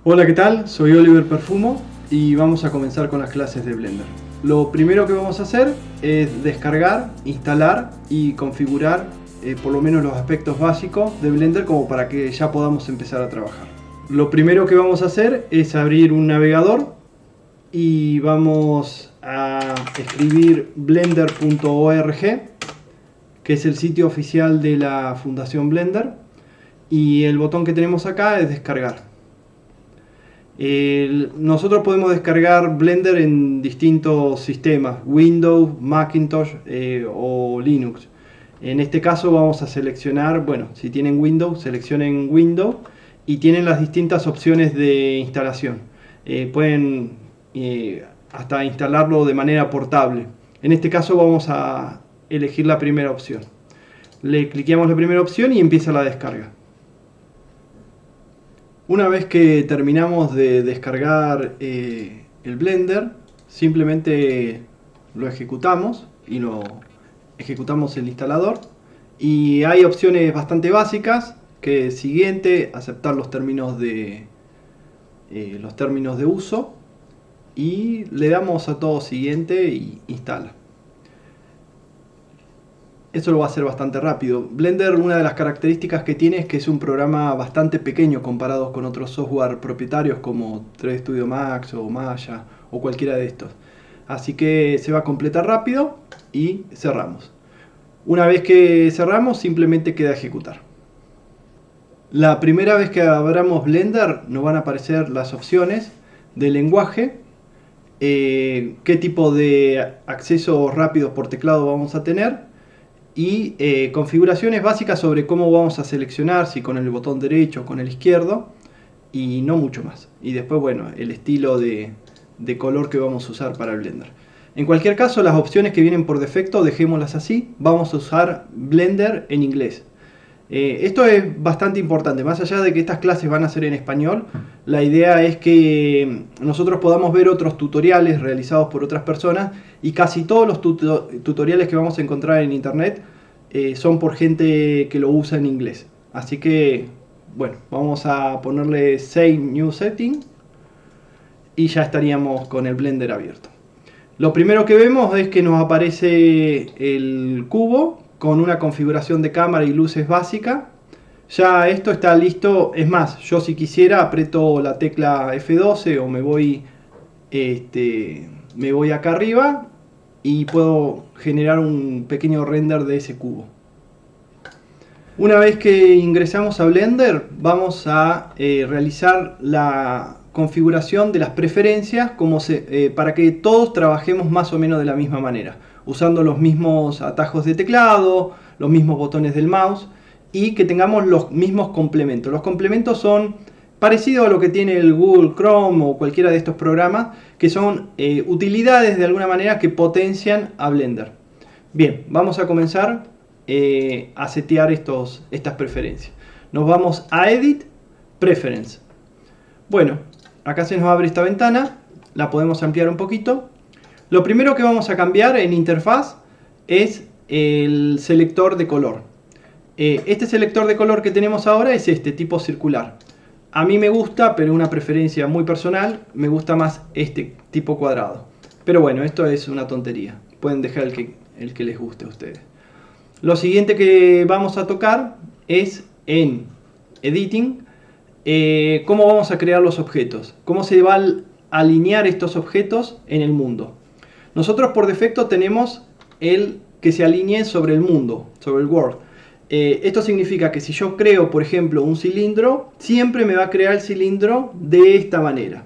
Hola, ¿qué tal? Soy Oliver Perfumo y vamos a comenzar con las clases de Blender. Lo primero que vamos a hacer es descargar, instalar y configurar por lo menos los aspectos básicos de Blender como para que ya podamos empezar a trabajar. Lo primero que vamos a hacer es abrir un navegador y vamos a escribir blender.org, que es el sitio oficial de la Fundación Blender, y el botón que tenemos acá es descargar. Nosotros podemos descargar Blender en distintos sistemas, Windows, Macintosh o Linux. En este caso vamos a seleccionar, bueno, si tienen Windows, seleccionen Windows y tienen las distintas opciones de instalación. Pueden hasta instalarlo de manera portable. En este caso vamos a elegir la primera opción. Le cliqueamos la primera opción y empieza la descarga. Una vez que terminamos de descargar el Blender, simplemente lo ejecutamos y lo ejecutamos el instalador. Y hay opciones bastante básicas, que es siguiente, aceptar los términos de uso, y le damos a todo siguiente y instala. Eso lo va a hacer bastante rápido. Blender, una de las características que tiene es que es un programa bastante pequeño comparado con otros software propietarios como 3D Studio Max o Maya o cualquiera de estos. Así que se va a completar rápido y cerramos. Una vez que cerramos, simplemente queda ejecutar. La primera vez que abramos Blender nos van a aparecer las opciones de lenguaje, qué tipo de acceso rápido por teclado vamos a tener, y configuraciones básicas sobre cómo vamos a seleccionar, si con el botón derecho o con el izquierdo, y no mucho más. Y después, bueno, el estilo de color que vamos a usar para el Blender. En cualquier caso, las opciones que vienen por defecto, dejémoslas así. Vamos a usar Blender en inglés. Esto es bastante importante, más allá de que estas clases van a ser en español, la idea es que nosotros podamos ver otros tutoriales realizados por otras personas, y casi todos los tutoriales que vamos a encontrar en internet son por gente que lo usa en inglés. Así que, bueno, vamos a ponerle Save New Setting y ya estaríamos con el Blender abierto. Lo primero que vemos es que nos aparece el cubo con una configuración de cámara y luces básica. Ya esto está listo. Es más, yo si quisiera aprieto la tecla F12 o me voy acá arriba y puedo generar un pequeño render de ese cubo. Una vez que ingresamos a Blender, vamos a realizar la configuración de las preferencias para que todos trabajemos más o menos de la misma manera, usando los mismos atajos de teclado, los mismos botones del mouse, y que tengamos los mismos complementos. Los complementos son parecidos a lo que tiene el Google Chrome o cualquiera de estos programas, que son utilidades de alguna manera que potencian a Blender. Bien, vamos a comenzar a setear estas preferencias. Nos vamos a Edit, Preference. Bueno, acá se nos abre esta ventana, la podemos ampliar un poquito. Lo primero que vamos a cambiar en interfaz es el selector de color. Este selector de color que tenemos ahora es este tipo circular. A mí me gusta, pero es una preferencia muy personal, me gusta más este tipo cuadrado. Pero bueno, esto es una tontería. Pueden dejar el que les guste a ustedes. Lo siguiente que vamos a tocar es en Editing, cómo vamos a crear los objetos, cómo se va a alinear estos objetos en el mundo. Nosotros por defecto tenemos el que se alinee sobre el mundo, sobre el world. Esto significa que si yo creo, por ejemplo, un cilindro, siempre me va a crear el cilindro de esta manera.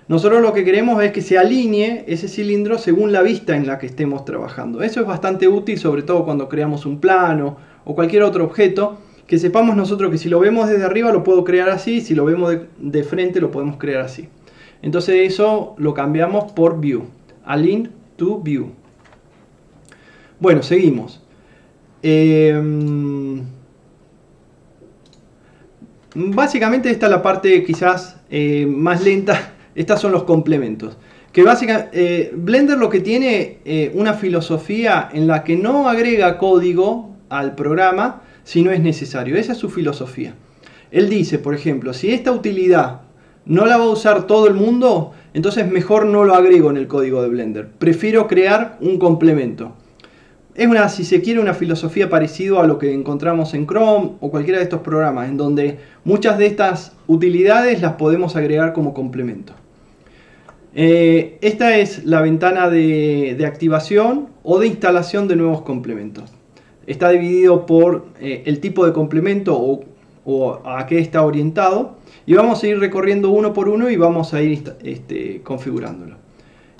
Nosotros lo que queremos es que se alinee ese cilindro según la vista en la que estemos trabajando. Eso es bastante útil, sobre todo cuando creamos un plano o cualquier otro objeto, que sepamos nosotros que si lo vemos desde arriba lo puedo crear así, si lo vemos de frente lo podemos crear así. Entonces eso lo cambiamos por View, Align to View. Bueno, seguimos. Básicamente esta es la parte quizás más lenta. Estos son los complementos. Que Blender lo que tiene una filosofía en la que no agrega código al programa si no es necesario. Esa es su filosofía. Él dice, por ejemplo, si esta utilidad no la va a usar todo el mundo, entonces mejor no lo agrego en el código de Blender. Prefiero crear un complemento. Es una, si se quiere, una filosofía parecida a lo que encontramos en Chrome o cualquiera de estos programas, en donde muchas de estas utilidades las podemos agregar como complemento. Esta es la ventana de activación o de instalación de nuevos complementos. Está dividido por el tipo de complemento o a qué está orientado. Y vamos a ir recorriendo uno por uno y vamos a ir configurándolo.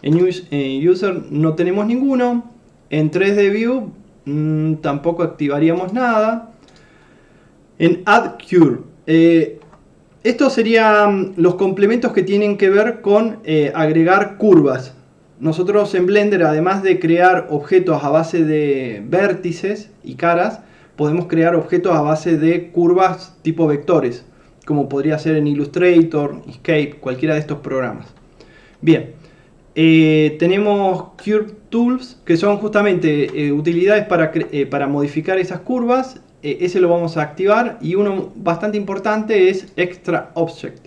En User no tenemos ninguno. En 3D View tampoco activaríamos nada. En Add Cure. Estos serían los complementos que tienen que ver con agregar curvas. Nosotros en Blender, además de crear objetos a base de vértices y caras, podemos crear objetos a base de curvas tipo vectores, como podría ser en Illustrator, Inkscape, cualquiera de estos programas. Bien, tenemos Curve Tools, que son justamente utilidades para modificar esas curvas. Ese lo vamos a activar, y uno bastante importante es Extra Object.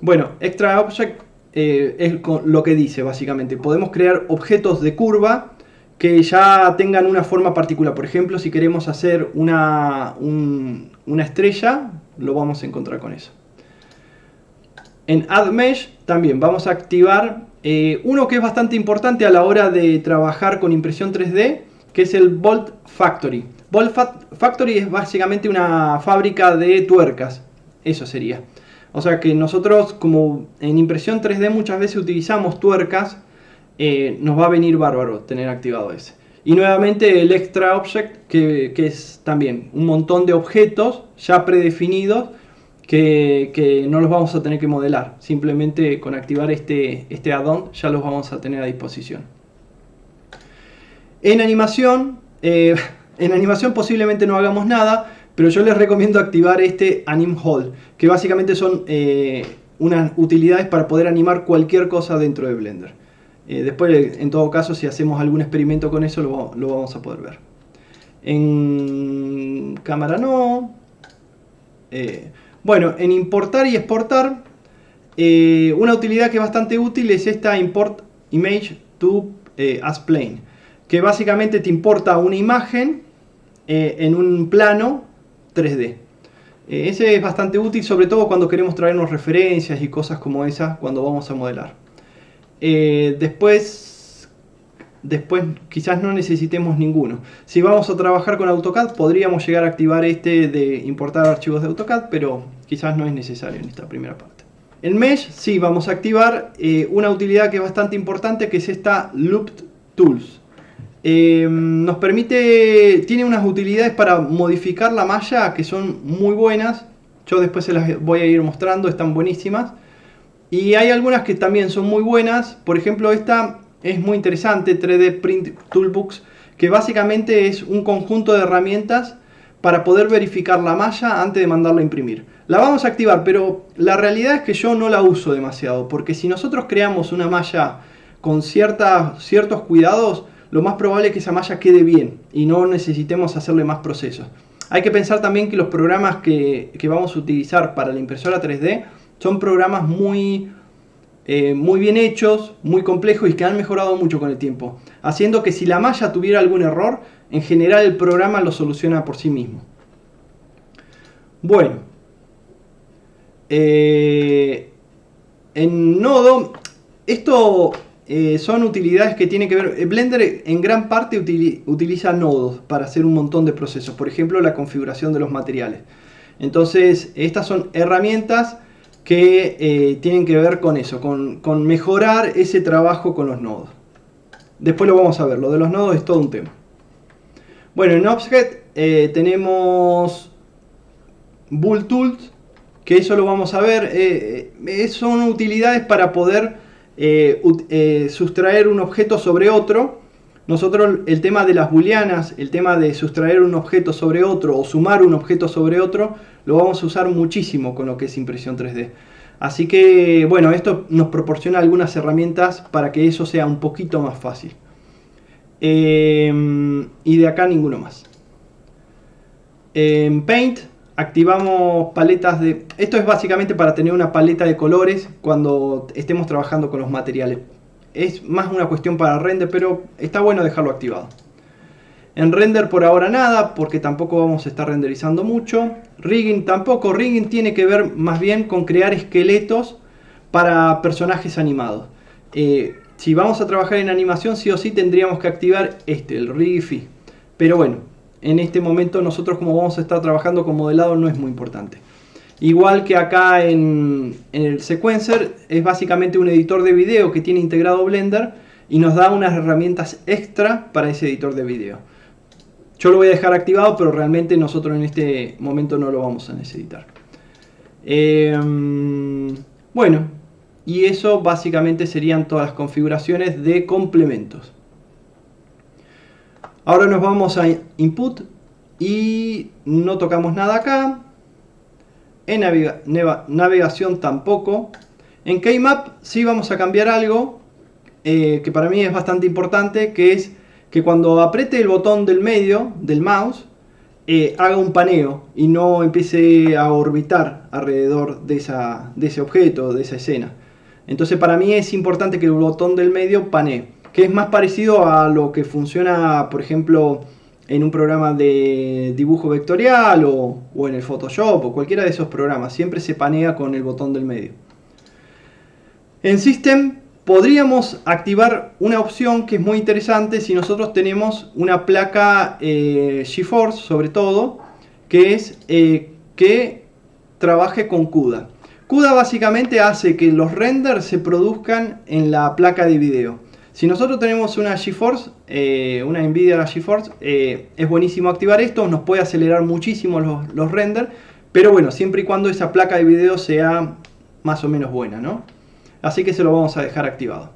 Bueno, Extra Object es lo que dice básicamente. Podemos crear objetos de curva que ya tengan una forma particular. Por ejemplo, si queremos hacer una estrella, lo vamos a encontrar con eso. En Add Mesh también vamos a activar uno que es bastante importante a la hora de trabajar con impresión 3D, que es el Bolt Factory. Bolt Factory es básicamente una fábrica de tuercas, eso sería. O sea que nosotros, como en impresión 3D muchas veces utilizamos tuercas, nos va a venir bárbaro tener activado ese. Y nuevamente el Extra Object, que es también un montón de objetos ya predefinidos que no los vamos a tener que modelar. Simplemente con activar este add-on ya los vamos a tener a disposición. En animación posiblemente no hagamos nada, pero yo les recomiendo activar este Anim Hall, que básicamente son unas utilidades para poder animar cualquier cosa dentro de Blender. Después, en todo caso, si hacemos algún experimento con eso, lo vamos a poder ver. En cámara no. Bueno, en importar y exportar, una utilidad que es bastante útil es esta Import Image to as Plane, que básicamente te importa una imagen en un plano 3D. Ese es bastante útil, sobre todo cuando queremos traernos referencias y cosas como esas cuando vamos a modelar. Después quizás no necesitemos ninguno. Si vamos a trabajar con AutoCAD, podríamos llegar a activar este de importar archivos de AutoCAD, pero quizás no es necesario en esta primera parte. En Mesh sí vamos a activar una utilidad que es bastante importante, que es esta Looped Tools. Nos permite, tiene unas utilidades para modificar la malla que son muy buenas. Yo después se las voy a ir mostrando, están buenísimas. Y hay algunas que también son muy buenas. Por ejemplo, esta es muy interesante, 3D Print Toolbox, que básicamente es un conjunto de herramientas para poder verificar la malla antes de mandarla a imprimir. La vamos a activar, pero la realidad es que yo no la uso demasiado, porque si nosotros creamos una malla con ciertos cuidados, lo más probable es que esa malla quede bien y no necesitemos hacerle más procesos. Hay que pensar también que los programas que vamos a utilizar para la impresora 3D son programas muy bien hechos, muy complejos y que han mejorado mucho con el tiempo, haciendo que si la malla tuviera algún error, en general el programa lo soluciona por sí mismo. Bueno, en nodo, esto son utilidades que tienen que ver. Blender en gran parte utiliza nodos para hacer un montón de procesos, por ejemplo la configuración de los materiales. Entonces estas son herramientas que tienen que ver con eso, con mejorar ese trabajo con los nodos. Después lo vamos a ver, lo de los nodos es todo un tema. Bueno, en Object tenemos Bull Tools, que eso lo vamos a ver. Son utilidades para poder sustraer un objeto sobre otro. Nosotros el tema de las booleanas, el tema de sustraer un objeto sobre otro o sumar un objeto sobre otro, lo vamos a usar muchísimo con lo que es impresión 3D. Así que bueno, esto nos proporciona algunas herramientas para que eso sea un poquito más fácil. Y de acá ninguno más. En Paint activamos paletas de... Esto es básicamente para tener una paleta de colores cuando estemos trabajando con los materiales. Es más una cuestión para render, pero está bueno dejarlo activado. En render por ahora nada, porque tampoco vamos a estar renderizando mucho. Rigging tampoco. Rigging tiene que ver más bien con crear esqueletos para personajes animados. Si vamos a trabajar en animación, sí o sí tendríamos que activar el Rigify. Pero bueno, en este momento nosotros, como vamos a estar trabajando con modelado, no es muy importante. Igual que acá en el Sequencer, es básicamente un editor de video que tiene integrado Blender y nos da unas herramientas extra para ese editor de video. Yo lo voy a dejar activado, pero realmente nosotros en este momento no lo vamos a necesitar. Bueno, y eso básicamente serían todas las configuraciones de complementos. Ahora nos vamos a Input y no tocamos nada acá. En navegación tampoco. En Keymap sí vamos a cambiar algo que para mí es bastante importante, que es que cuando apriete el botón del medio del mouse haga un paneo y no empiece a orbitar alrededor de ese objeto, de esa escena. Entonces para mí es importante que el botón del medio panee, que es más parecido a lo que funciona, por ejemplo, en un programa de dibujo vectorial o en el Photoshop o cualquiera de esos programas. Siempre se panea con el botón del medio. En System podríamos activar una opción que es muy interesante si nosotros tenemos una placa GeForce, sobre todo, que es que trabaje con CUDA. CUDA básicamente hace que los renders se produzcan en la placa de video. Si nosotros tenemos una GeForce, una Nvidia GeForce, es buenísimo activar esto, nos puede acelerar muchísimo los renders, pero bueno, siempre y cuando esa placa de video sea más o menos buena, ¿no? Así que se lo vamos a dejar activado.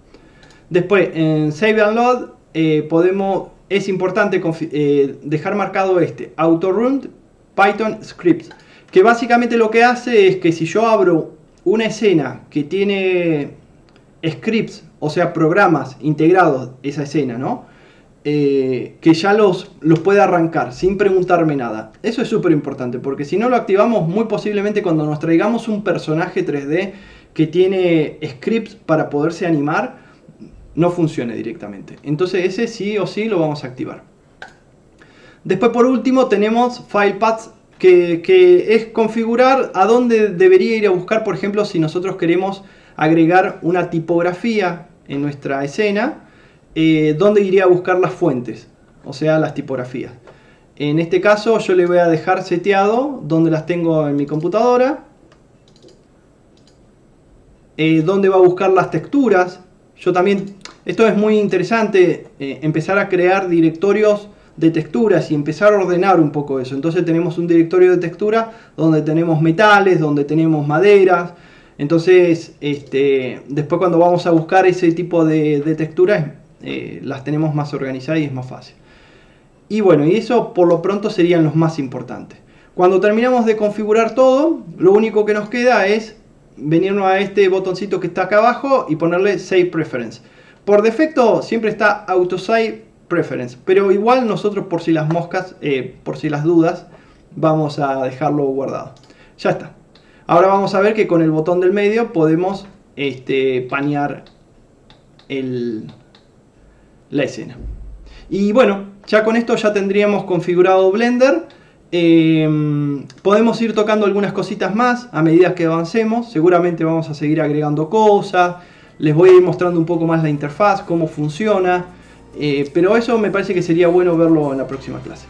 Después, en Save and Load, es importante dejar marcado Autorun Python Scripts, que básicamente lo que hace es que si yo abro una escena que tiene scripts, o sea, programas integrados esa escena, ¿no? Que ya los puede arrancar sin preguntarme nada. Eso es súper importante, porque si no lo activamos, muy posiblemente cuando nos traigamos un personaje 3D que tiene scripts para poderse animar, no funcione directamente. Entonces ese sí o sí lo vamos a activar. Después, por último, tenemos File Paths, que es configurar a dónde debería ir a buscar, por ejemplo, si nosotros queremos agregar una tipografía en nuestra escena, dónde iría a buscar las fuentes, o sea, las tipografías. En este caso yo le voy a dejar seteado donde las tengo en mi computadora, dónde va a buscar las texturas. Yo también, esto es muy interesante, empezar a crear directorios de texturas y empezar a ordenar un poco eso. Entonces tenemos un directorio de textura donde tenemos metales, donde tenemos maderas. Entonces después cuando vamos a buscar ese tipo de texturas, las tenemos más organizadas y es más fácil. Y bueno, y eso por lo pronto serían los más importantes. Cuando terminamos de configurar todo, lo único que nos queda es venirnos a este botoncito que está acá abajo y ponerle Save Preference. Por defecto siempre está Auto Save Preference, pero igual nosotros, por si las moscas, por si las dudas, vamos a dejarlo guardado. Ya está. Ahora vamos a ver que con el botón del medio podemos panear la escena. Y bueno, ya con esto ya tendríamos configurado Blender. Podemos ir tocando algunas cositas más a medida que avancemos. Seguramente vamos a seguir agregando cosas. Les voy a ir mostrando un poco más la interfaz, cómo funciona. Pero eso me parece que sería bueno verlo en la próxima clase.